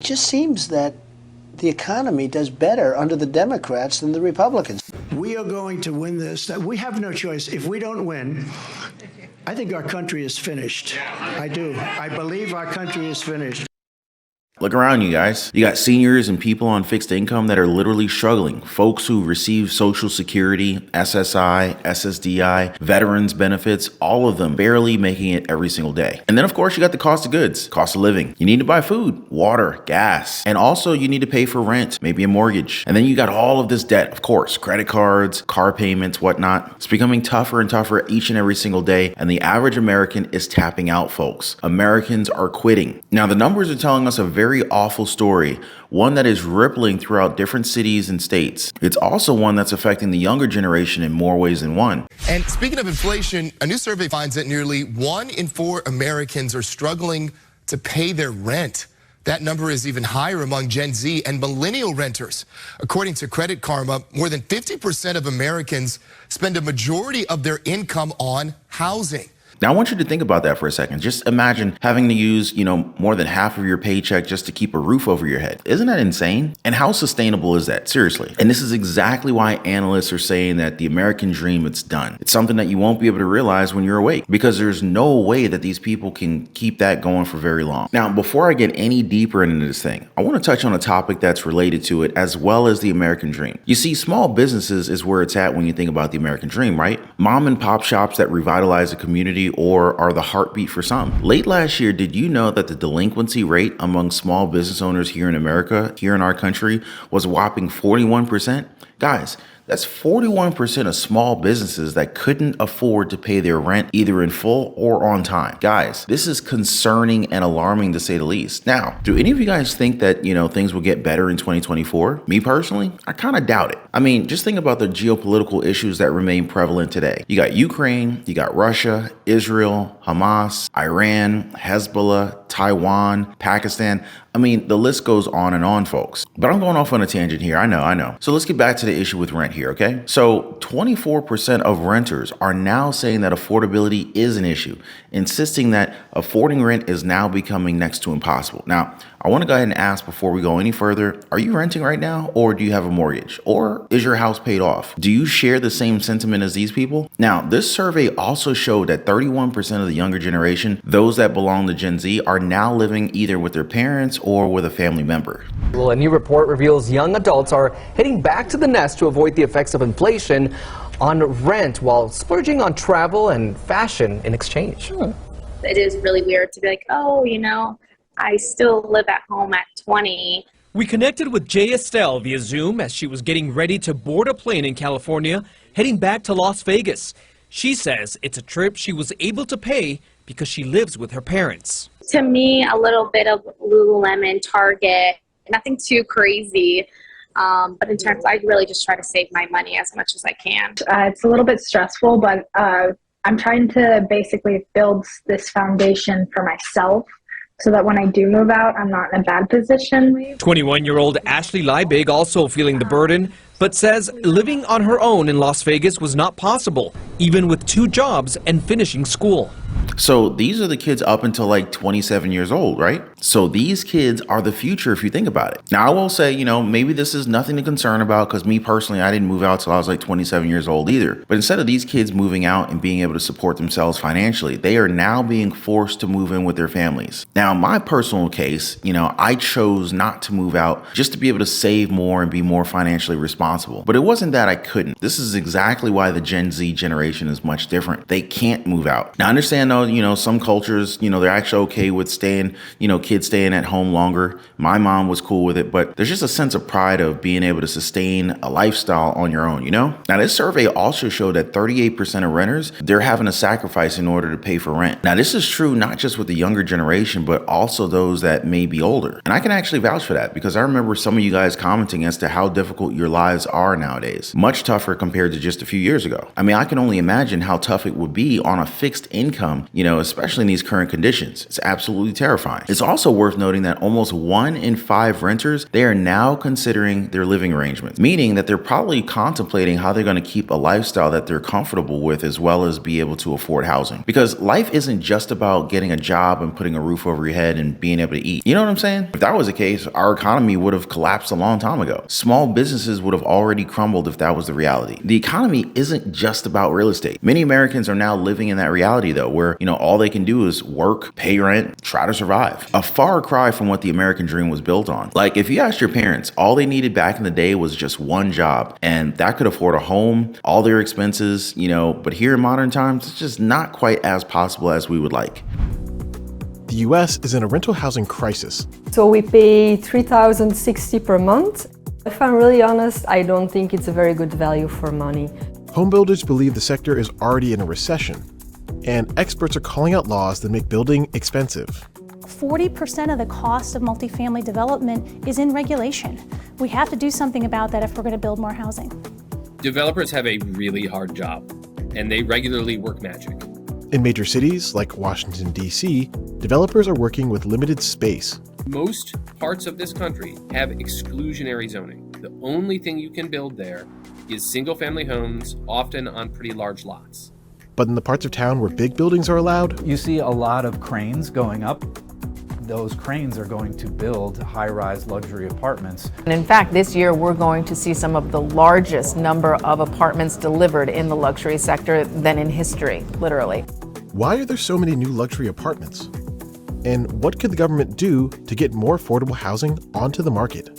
just seems that the economy does better under the Democrats than the Republicans. We are going to win this. We have no choice. If we don't win, I think our country is finished. I do. I believe our country is finished. Look around, you guys. You got seniors and people on fixed income that are literally struggling. Folks who receive Social Security, SSI, SSDI, veterans benefits, all of them barely making it every single day. And then, of course, you got the cost of goods, cost of living. You need to buy food, water, gas, and also you need to pay for rent, maybe a mortgage. And then you got all of this debt, of course, credit cards, car payments, whatnot. It's becoming tougher and tougher each and every single day, and the average American is tapping out, folks. Americans are quitting. Now, the numbers are telling us a very awful story, one that is rippling throughout different cities and states. It's also one that's affecting the younger generation in more ways than one. And speaking of inflation, a new survey finds that nearly 1 in 4 Americans are struggling to pay their rent. That number is even higher among Gen Z and millennial renters. According to Credit Karma, more than 50% of Americans spend a majority of their income on housing. Now, I want you to think about that for a second. Just imagine having to use, more than half of your paycheck just to keep a roof over your head. Isn't that insane? And how sustainable is that? Seriously. And this is exactly why analysts are saying that the American dream, it's done. It's something that you won't be able to realize when you're awake, because there's no way that these people can keep that going for very long. Now, before I get any deeper into this thing, I want to touch on a topic that's related to it as well as the American dream. You see, small businesses is where it's at when you think about the American dream, right? Mom and pop shops that revitalize a community or are the heartbeat for some. Late last year, did you know that the delinquency rate among small business owners here in America, here in our country, was a whopping 41%? Guys, that's 41% of small businesses that couldn't afford to pay their rent either in full or on time. Guys, this is concerning and alarming to say the least. Now, do any of you guys think that, things will get better in 2024? Me personally, I kind of doubt it. I mean, just think about the geopolitical issues that remain prevalent today. You got Ukraine, you got Russia, Israel, Hamas, Iran, Hezbollah, Taiwan, Pakistan. I mean, the list goes on, folks. But I'm going off on a tangent here. I know. So let's get back to the issue with rent here, okay? So 24% of renters are now saying that affordability is an issue, insisting that affording rent is now becoming next to impossible. Now, I want to go ahead and ask before we go any further, are you renting right now, or do you have a mortgage? Or is your house paid off? Do you share the same sentiment as these people? Now, this survey also showed that 31% of the younger generation, those that belong to Gen Z, are now living either with their parents or with a family member. Well, a new report reveals young adults are heading back to the nest to avoid the effects of inflation on rent while splurging on travel and fashion in exchange. It is really weird to be like, I still live at home at 20. We connected with Jay Estelle via Zoom as she was getting ready to board a plane in California, heading back to Las Vegas. She says it's a trip she was able to pay because she lives with her parents. To me, a little bit of Lululemon, Target, nothing too crazy. But in terms, I really just try to save my money as much as I can. It's a little bit stressful, but I'm trying to basically build this foundation for myself so that when I do move out, I'm not in a bad position. 21-year-old Ashley Liebig also feeling the burden, but says living on her own in Las Vegas was not possible, even with 2 jobs and finishing school. So these are the kids up until like 27 years old, right? So these kids are the future if you think about it. Now, I will say, maybe this is nothing to concern about because me personally, I didn't move out till I was like 27 years old either. But instead of these kids moving out and being able to support themselves financially, they are now being forced to move in with their families. Now, in my personal case, I chose not to move out just to be able to save more and be more financially responsible. But it wasn't that I couldn't. This is exactly why the Gen Z generation is much different. They can't move out. Now, I understand though, some cultures, they're actually okay with staying, kids staying at home longer. My mom was cool with it, but there's just a sense of pride of being able to sustain a lifestyle on your own, Now, this survey also showed that 38% of renters, they're having to sacrifice in order to pay for rent. Now, this is true not just with the younger generation, but also those that may be older. And I can actually vouch for that because I remember some of you guys commenting as to how difficult your lives are nowadays. Much tougher compared to just a few years ago. I mean, I can only imagine how tough it would be on a fixed income especially in these current conditions. It's absolutely terrifying. It's also worth noting that almost 1 in 5 renters, they are now considering their living arrangements, meaning that they're probably contemplating how they're going to keep a lifestyle that they're comfortable with as well as be able to afford housing. Because life isn't just about getting a job and putting a roof over your head and being able to eat. You know what I'm saying? If that was the case, our economy would have collapsed a long time ago. Small businesses would have already crumbled if that was the reality. The economy isn't just about real estate. Many Americans are now living in that reality though, where, all they can do is work, pay rent, try to survive. A far cry from what the American dream was built on. Like if you asked your parents, all they needed back in the day was just one job, and that could afford a home, all their expenses, but here in modern times, it's just not quite as possible as we would like. The U.S. is in a rental housing crisis. So we pay $3,060 per month. If I'm really honest, I don't think it's a very good value for money. Home builders believe the sector is already in a recession, and experts are calling out laws that make building expensive. 40% of the cost of multifamily development is in regulation. We have to do something about that if we're going to build more housing. Developers have a really hard job, and they regularly work magic. In major cities like Washington, D.C., developers are working with limited space. Most parts of this country have exclusionary zoning. The only thing you can build there is single-family homes, often on pretty large lots. But in the parts of town where big buildings are allowed, you see a lot of cranes going up. Those cranes are going to build high-rise luxury apartments. And in fact, this year we're going to see some of the largest number of apartments delivered in the luxury sector than in history, literally. Why are there so many new luxury apartments? And what could the government do to get more affordable housing onto the market?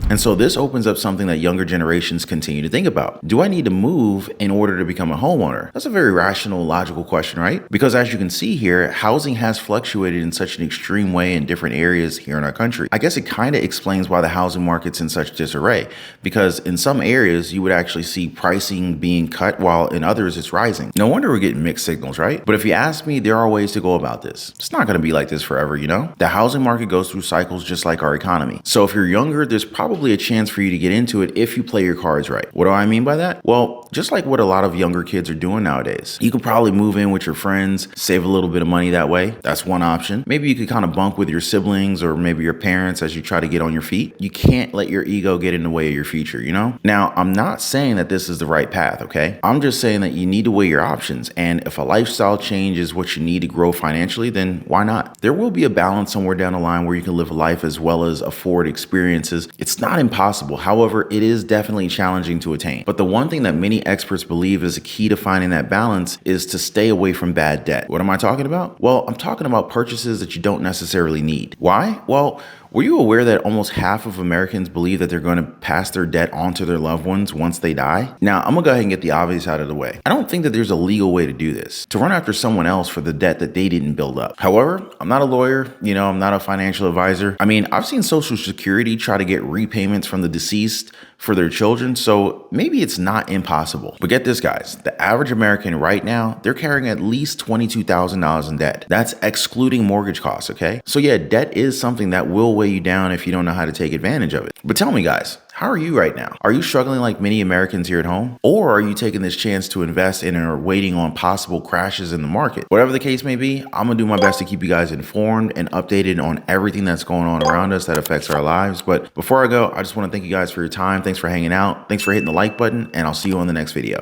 And so this opens up something that younger generations continue to think about. Do I need to move in order to become a homeowner? That's a very rational, logical question, right? Because as you can see here, housing has fluctuated in such an extreme way in different areas here in our country. I guess it kind of explains why the housing market's in such disarray. Because in some areas, you would actually see pricing being cut while in others it's rising. No wonder we're getting mixed signals, right? But if you ask me, there are ways to go about this. It's not going to be like this forever, The housing market goes through cycles just like our economy. So if you're younger, there's probably a chance for you to get into it if you play your cards right. What do I mean by that? Well, just like what a lot of younger kids are doing nowadays. You could probably move in with your friends, save a little bit of money that way. That's one option. Maybe you could kind of bunk with your siblings or maybe your parents as you try to get on your feet. You can't let your ego get in the way of your future, Now, I'm not saying that this is the right path, okay? I'm just saying that you need to weigh your options. And if a lifestyle change is what you need to grow financially, then why not? There will be a balance somewhere down the line where you can live a life as well as afford experiences. It's not impossible. However, it is definitely challenging to attain. But the one thing that many experts believe is a key to finding that balance is to stay away from bad debt. What am I talking about? Well, I'm talking about purchases that you don't necessarily need. Why? Well, were you aware that almost half of Americans believe that they're going to pass their debt on to their loved ones once they die? Now, I'm going to go ahead and get the obvious out of the way. I don't think that there's a legal way to do this, to run after someone else for the debt that they didn't build up. However, I'm not a lawyer, I'm not a financial advisor. I mean, I've seen Social Security try to get repayments from the deceased for their children, so maybe it's not impossible. But get this, guys, the average American right now, they're carrying at least $22,000 in debt. That's excluding mortgage costs, okay? So yeah, debt is something that will weigh you down if you don't know how to take advantage of it. But tell me, guys, how are you right now? Are you struggling like many Americans here at home? Or are you taking this chance to invest in and are waiting on possible crashes in the market? Whatever the case may be, I'm gonna do my best to keep you guys informed and updated on everything that's going on around us that affects our lives. But before I go, I just wanna thank you guys for your time. Thanks for hanging out. Thanks for hitting the like button, and I'll see you on the next video.